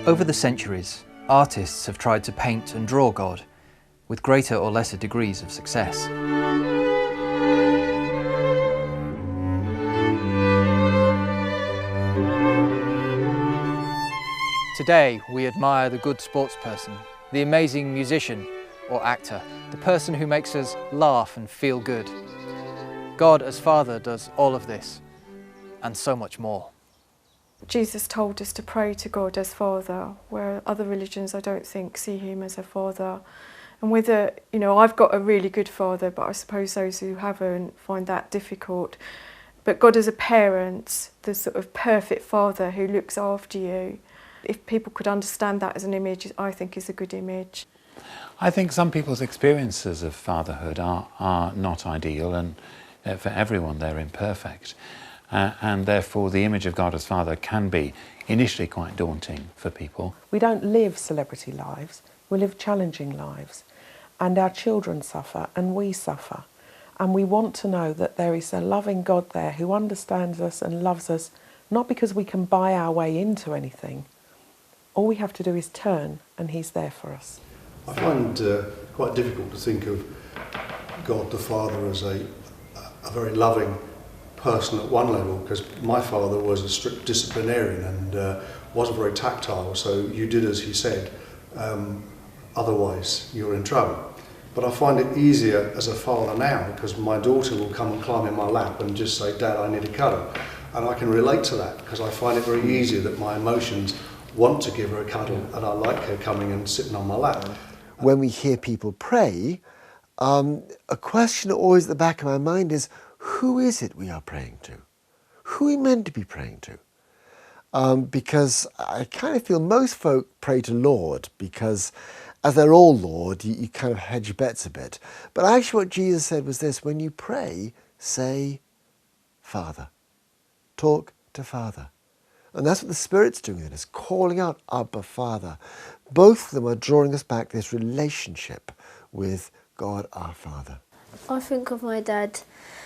Over the centuries, artists have tried to paint and draw God, with greater or lesser degrees of success. Today, we admire the good sportsperson, the amazing musician or actor, the person who makes us laugh and feel good. God as Father does all of this, and so much more. Jesus told us to pray to God as Father, where other religions I don't think see him as a father. And whether, I've got a really good father, but I suppose those who haven't find that difficult. But God as a parent, the sort of perfect father who looks after you, if people could understand that as an image, I think is a good image. I think some people's experiences of fatherhood are not ideal, and for everyone they're imperfect. And therefore the image of God as Father can be initially quite daunting for people. We don't live celebrity lives, we live challenging lives. And our children suffer and we suffer. And we want to know that there is a loving God there who understands us and loves us, not because we can buy our way into anything. All we have to do is turn and he's there for us. I find quite difficult to think of God the Father as a very loving person at one level, because my father was a strict disciplinarian and wasn't very tactile, so you did as he said, otherwise you're in trouble. But I find it easier as a father now, because my daughter will come and climb in my lap and just say, "Dad, I need a cuddle." And I can relate to that, because I find it very easy that my emotions want to give her a cuddle, and I like her coming and sitting on my lap. When we hear people pray, a question always at the back of my mind is, who is it we are praying to? Who are we meant to be praying to? Because I kind of feel most folk pray to Lord, because as they're all Lord, you kind of hedge your bets a bit. But actually what Jesus said was this: when you pray, say, Father. Talk to Father. And that's what the Spirit's doing in us, calling out, Abba, Father. Both of them are drawing us back to this relationship with God our Father. I think of my dad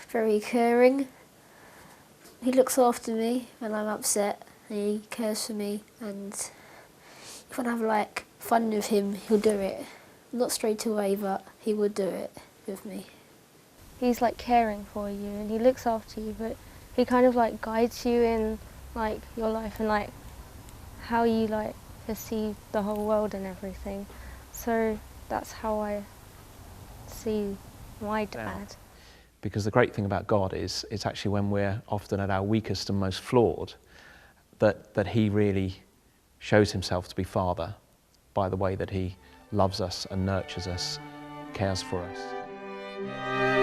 very caring. He looks after me when I'm upset, and he cares for me, and if I have fun with him, he'll do it. Not straight away, but he would do it with me. He's caring for you and he looks after you, but he kind of guides you in your life and how you perceive the whole world and everything. So that's how I see my dad. Because the great thing about God is it's actually when we're often at our weakest and most flawed that he really shows himself to be Father by the way that he loves us and nurtures us, cares for us.